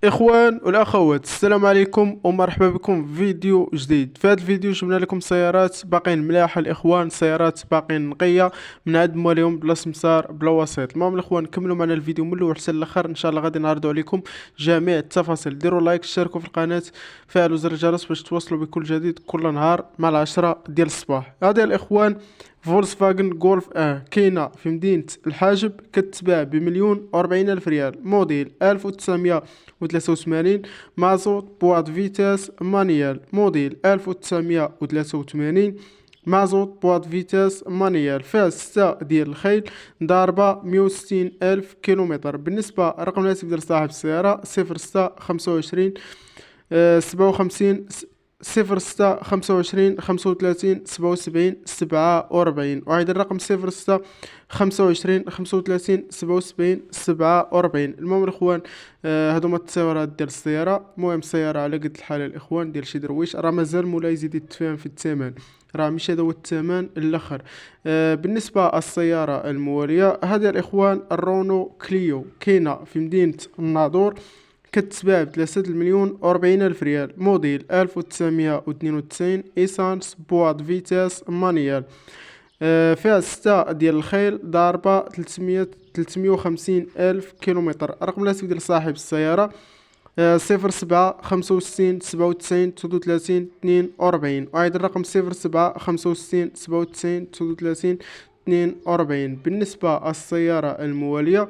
اخوان والاخوات، السلام عليكم ومرحبا بكم في فيديو جديد. في هذا الفيديو جبنا لكم سيارات باقين ملاحة الاخوان، سيارات باقين نقية من عند مواليهم بلا سمسار بلا وسيط. المهم الاخوان كملوا معنا الفيديو من الاول حتى الاخر، ان شاء الله غادي نعرضوا عليكم جميع التفاصيل. ديروا لايك، اشتركوا في القناة، فعلوا زر الجرس باش توصلوا بكل جديد كل نهار مع 10 ديال الصباح. هذا الاخوان فولكسفاجن جولف كاينه في مدينة الحاجب، كتباع ب1,040,000 ريال، موديل 1983، مازوت بواد فيتاس مانيال، موديل 1983، مازوت بواد فيتاس مانيال، فيها 6 ديال الخيل، ضاربة 160,000 كيلومتر. بالنسبة رقم الهاتف ديال صاحب السيارة 0625 57 0625 35 77 47، وعيد الرقم 0625 35 77 47. المهم الاخوان، هادو هما التصاورات ديال السيارة. المهم السيارة على قد الحالة الاخوان، ديال شي درويش، راه مازال مولاي يزيد يتفاهم في الثمن، راه ماشي هذا هو الثمن الاخر. بالنسبة للسيارة الموالية، هذا الاخوان الرونو كليو، كاينة في مدينة الناظور، كتباع ب3,040,000 ريال، موديل 1992، إيسانس بواد فيتاس مانيال. فيها 6 ديال الخيل، ضاربة 350,000 كيلومتر. رقم الهاتف ديال صاحب السيارة 07 65 97 39 42، وعيد الرقم 07 65 97 39 42. بالنسبة للسيارة الموالية،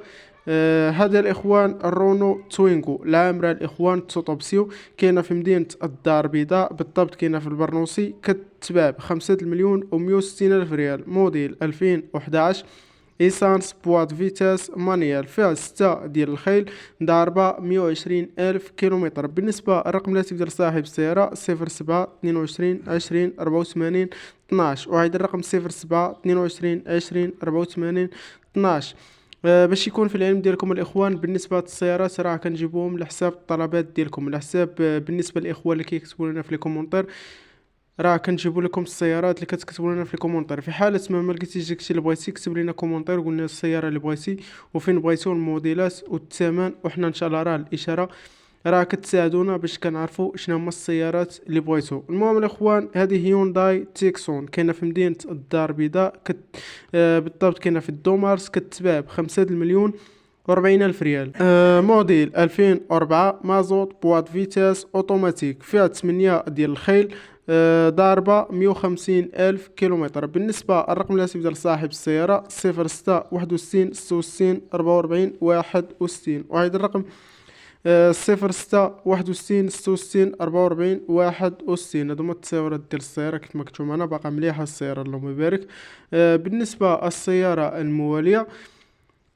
هذا الإخوان الرونو توينغو العامرة الإخوان توتوبسيو، كاينة في مدينة الدار البيضاء، بالضبط كاينة في البرنوسي، كتباع ب5,160,000 ريال، موديل 2011، إيسانس بواد فيتاس مانيال، فيها 6 ديال الخيل، ضاربة 120,000 كيلومتر. بالنسبة لرقم الهاتف ديال صاحب السيارة 07 22 20 84 12، وعيد الرقم 07 22 20 84 12. باش يكون في العلم ديالكم الاخوان، بالنسبه للسيارات راه كنجيبوهم على حساب الطلبات ديالكم، على حساب بالنسبه للاخوان اللي كيكتبوا لنا في لي كومونتير، راه كنجيبوا لكم السيارات اللي كتكتبوا لنا في الكومونتير. في حاله ما لقيتيش داكشي اللي بغيتي، كتب لنا كومونتير وقول لنا السياره اللي بغيتي وفين بغيتو، الموديلات والثمن، وحنا ان شاء الله راه الاشاره راه كتساعدونا باش كنعرفوا شنو هما السيارات اللي بغيتو. المهم الاخوان، هذه هيونداي تيكسون، كاينه في مدينه الدار البيضاء، بالضبط كاينه في الدومارس، كتباع ب5,040,000 ريال، موديل 2004، مازوت بواد فيتاس اوتوماتيك، فيها 8 ديال الخيل، ضاربة 150,000 كيلومتر. بالنسبة الرقم الهاتف ديال صاحب السيارة 06 61 66 44 61، وهذا الرقم 06 61 66 44 61. هادو هما التصاورات ديال السيارة كيف ما كنتو معنا، باقا مليحة السيارة اللهم يبارك. بالنسبة للسيارة الموالية،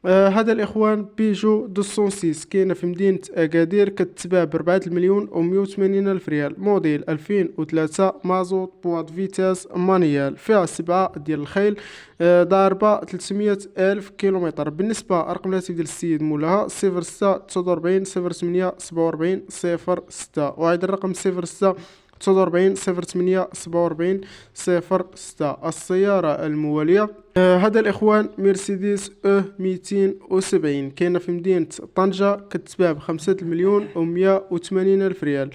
هذا الإخوان بيجو 206، كاينة في مدينة أكادير، كتباع ب4,180,000 ريال، موديل 2003، مازوت بواد فيتاس مانيال، فيها 7 ديال الخيل، ضاربة 300,000 كيلومتر. بالنسبة لرقم الهاتف ديال السيد مولاها 06 49 08 47 06، وعيد الرقم 06 49 08 47 06. السيارة الموالية، هذا الإخوان مرسيدس 270، كاينة في مدينة طنجة، كتباع ب5,180,000 ريال،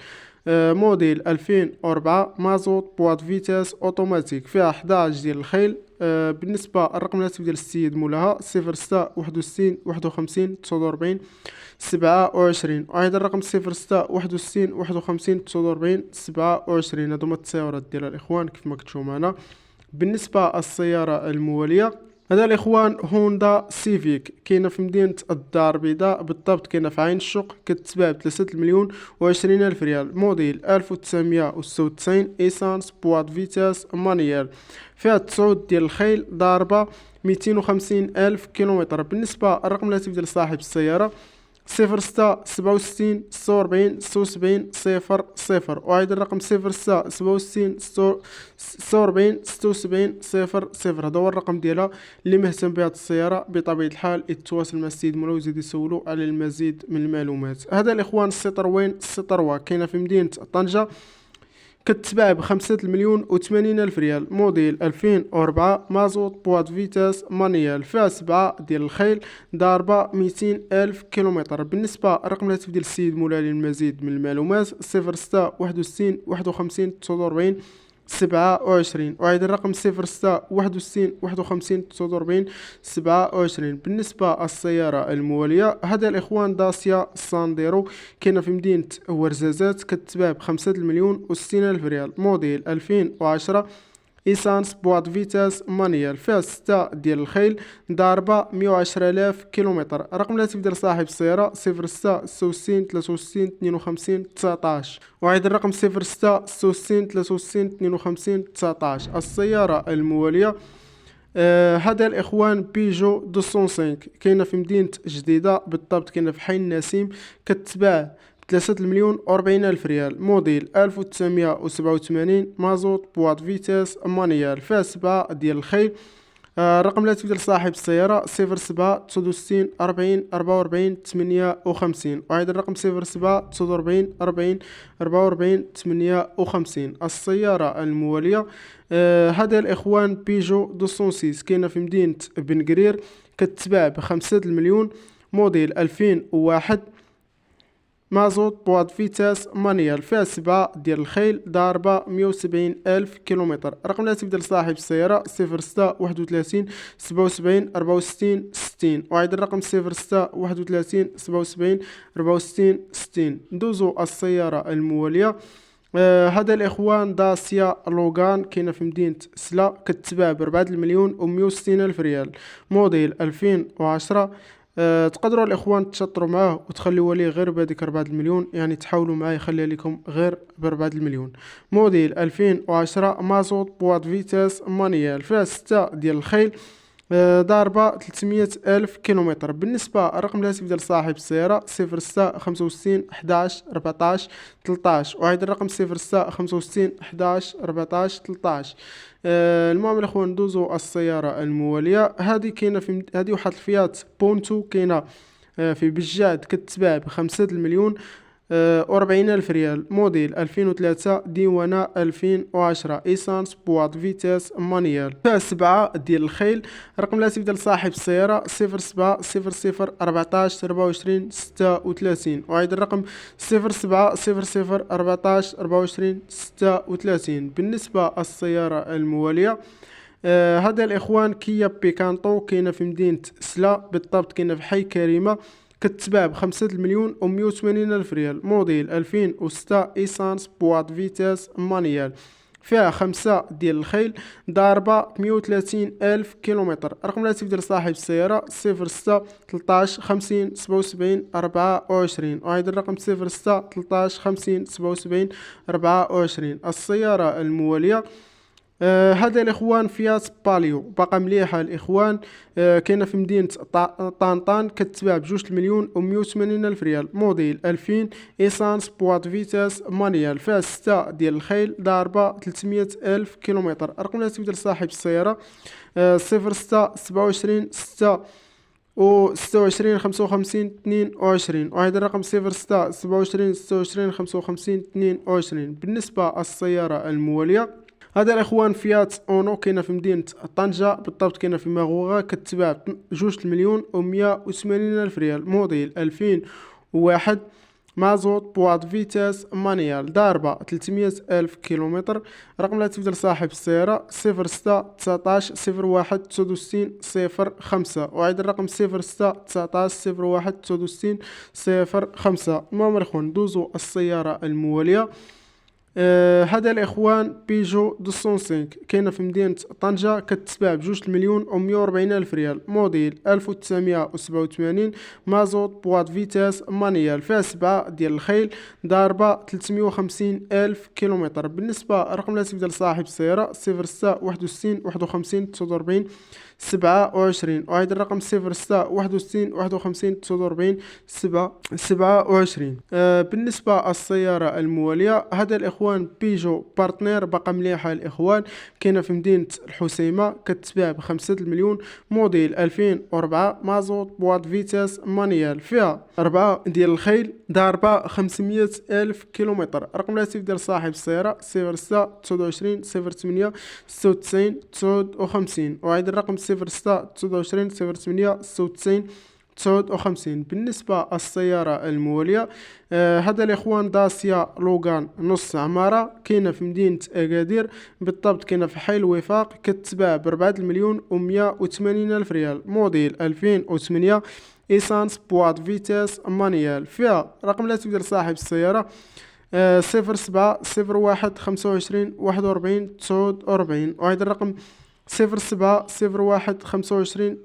موديل 2004، مازوت بواد فيتاس اوتوماتيك، فيها 11 ديال الخيل. بالنسبة للرقم الهاتف ديال السيد مولاها 06 61 51 49 27، وهذا الرقم 06 61 51 49 27. هادو هما التصاورات ديال الإخوان كيف ما كتشوفوا معنا. بالنسبة للسيارة الموالية، هذا الإخوان هوندا سيفيك، كاينة في مدينة الدار البيضاء، بالضبط كاينة في عين الشق، كتباع ب3,020,000 ريال، موديل 1996، إيسانس بواد فيتاس مانيال، فيها 9 ديال الخيل، ضاربة 250,000 كيلومتر. بالنسبة للرقم الهاتف ديال صاحب السيارة 06 67 46 76 00، وعيد الرقم 06 67 46 76 00. هذا هو الرقم ديالها. اللي مهتم بهذه السيارة بطبيعة الحال يتواصل مع السيد مولا ويزيد يسولو على المزيد من المعلومات. هذا الإخوان السيتروين سيتروا، كاينة في مدينة طنجة، كتباع ب5,080,000 ريال، موديل 2004، مازوت، بواط فيتاس مانيال، فيها 7 ديال الخيل، ضاربة 200,000 كيلومتر. بالنسبة رقم الهاتف ديال السيد مولاي للمزيد من المعلومات 06 61 51 49 27. وعيد الرقم 06 61 51 49 27. بالنسبة السيارة الموالية، هذا الإخوان داسيا سانديرو، كاينة في مدينة ورزازات، كتباع ب5,060,000 ريال، موديل 2010، إيسانس، بواط فيتاس مانيال، فيها 6 ديال الخيل، ضاربة 110,000 كيلومتر. رقم الهاتف ديال صاحب السيارة 06 66 63 52 19. وعيد الرقم 06 66 63 52 19. السيارة الموالية هذا الإخوان بيجو 205، كاينة في مدينة جديدة، بالضبط كاينة في حي النسيم، كتباع ب3,040,000 ريال، موديل 1987، مازوت، بواط فيتاس مانيال، فيها 7 ديال الخيل. رقم الهاتف ديال صاحب السيارة 07 69 40 44 58. وعيد الرقم 07 49 40 44 58. السيارة الموالية هذا الإخوان بيجو 206، كاينة في مدينة بن قرير، كتباع ب5 المليون، موديل 2001، مازوت، بواط فيتاس مانيال، فيها 7 ديال الخيل، ضاربة 170,000 كيلومتر. رقم الهاتف ديال صاحب السيارة 06 31 77 64 60. وعيد الرقم 06 31 77 64 60. ندوزو السيارة الموالية هذا الإخوان داسيا لوغان، كاينة في مدينة سلا، كتباع ب4,160,000 ريال، موديل 2010. تقدروا الاخوان تشطروا معاه وتخليوا ليه غير بهذيك 4 المليون، يعني تحاولوا معاه يخلي لكم غير ب 4 المليون، موديل 2010، مازوت، بواط فيتاس مانيال، فيها 6 ديال الخيل، ضاربة 300,000 كيلومتر. بالنسبة رقم الهاتف ديال صاحب السيارة 06 65 11 14 13. وعيد الرقم 06 65 11 14 13. المهم الاخوان ندوزو السيارة الموالية، هذه كاينة في هذه واحد الفيات بونتو، كاينة في بجاد، كتباع ب5 المليون و40,000 ريال، موديل 2003، ديوانة 2010، إيسانس، بواط فيتاس مانيال، فيها 7 ديال الخيل. رقم الهاتف ديال صاحب السيارة 07 00 14 24 36. وعيد الرقم 07 00 14 24 36. بالنسبة السيارة الموالية هذا الإخوان كيا بيكانتو، كاينة في مدينة سلا، بالضبط كاينة في حي كريمة، كتباع ب5,180,000 ريال، موديل 2006، إيسانس، بواط فيتاس مانيال، فيها 5 ديال الخيل، ضاربة 130,000 كيلومتر. رقم الهاتف ديال صاحب السيارة 06 13 50 77 24. وعيد الرقم 06 13 50 77 24. السيارة الموالية هذا الاخوان فيات باليو، باقا مليحه الاخوان، كاينه في مدينه طنطان، كتباع ب2,180,000 ريال، موديل 2000، ايسانس، بواط فيتاس مانيال، فيها 6 ديال الخيل، ضاربه 300,000 كيلومتر. رقم الهاتف ديال صاحب السياره 06 27 6 و 26 55 22. وعيد الرقم 06 27 26 55 22. بالنسبه السياره المواليه هذا الاخوان فيات اونو، كاينه في مدينه طنجه، بالضبط كاينه في ماغوغا، كتباع 2,180,000 ريال، موديل 2001، مازوت، بواط فيتاس مانيال، ضاربه 300,000 كيلومتر. رقم الهاتف ديال صاحب السياره 06 19 01 69 05. وعيد الرقم 06 19 01 69 05. المهم الاخوان ندوزو السياره المواليه هذا الاخوان بيجو 205، كاينه في مدينه طنجه، كتباع ب2,140,000 ريال، موديل 1987، مازوت، بواط فيتاس مانيال، فيها 7 ديال الخيل، ضاربه 350,000 كيلومتر. بالنسبه رقم الهاتف ديال صاحب السياره 06 61 51 49 27. وعيد الرقم 06 61 51 49 27. بالنسبة السيارة الموالية هذا الإخوان الاخوان بيجو بارتنير باقا مليحه الاخوان، كاينه في مدينه الحسيمه، كتباع ب5 المليون، موديل 2004، مازوت، بواط فيتاس مانيال، فيها 4 ديال الخيل، ضاربه 500 الف كيلومتر. رقم الهاتف ديال صاحب السياره 06 29 08 96 59، وعيد الرقم 06 29 08 96 59. بالنسبة للسيارة الموالية، هذا الإخوان داسيا لوغان نص عمارة، كاينة في مدينة أكادير، بالضبط كاينة في حي الوفاق، كتباع ب4 المليون و180 ألف ريال، موديل 2008، إيسانس، بواط فيتاس مانيال، فيها رقم الهاتف ديال صاحب السيارة 07 01 25 41 49، وهذا الرقم 07 01 25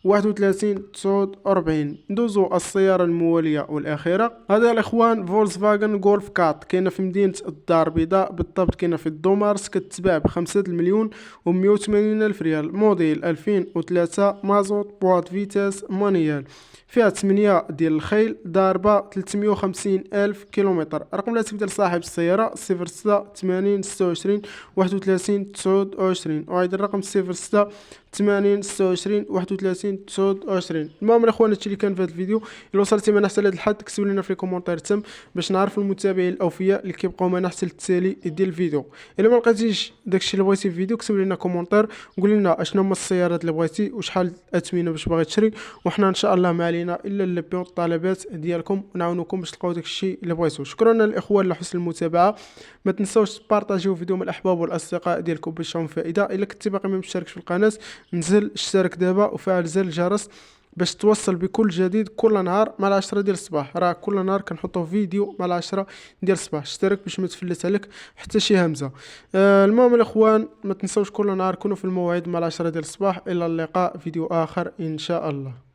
31 49. ندوزو السيارة الموالية والأخيرة، هذا الإخوان فولكسفاغن غولف كات، كاينة في مدينة الدار البيضاء، بالضبط كاينة في الدومارس، كتباع ب5 المليون و180 ألف ريال، موديل 2003، مازوت، بواط فيتاس مانيال، فيها 8 ديال الخيل، ضاربة 350 ألف كيلومتر. رقم الهاتف ديال صاحب السيارة 06 80 26 31 29، وعيد الرقم 06 80 26 31 29. المهم الاخوان هادشي اللي كان في هذا الفيديو. الا وصلتي معنا حتى لهاد الحد كتبوا لنا في الكومونتير تم باش نعرف المتابعين الاوفياء اللي كيبقاو معنا حتى للتالي ديال الفيديو. الا ما لقيتيش داكشي اللي بغيتي في الفيديو كتب لنا كومونتير وقول لنا اشنو هما السيارات اللي بغيتي وشحال الاثمنه باش باغي تشري، وحنا ان شاء الله ما علينا الا نلبيو الطلبات ديالكم ونعاونوكم باش تلقاو داكشي اللي بغيتو. شكرا للاخوان لحسن المتابعه، ما تنساوش تبارطاجيو الفيديو مع الاحباب والاصدقاء ديالكم باش تشوفوا فائده. الا كنتي باقي ما مشتركش في القناه نزل اشترك دابا وفعل زر الجرس باش توصل بكل جديد كل نهار مع 10 ديال الصباح. راه كل نهار كنحطوا فيديو مع 10 ديال الصباح، اشترك باش ما تفلت عليك حتى شي همزه. المهم الاخوان ما تنساوش كل نهار كونوا في الموعد مع 10 ديال الصباح. الى اللقاء، فيديو اخر ان شاء الله.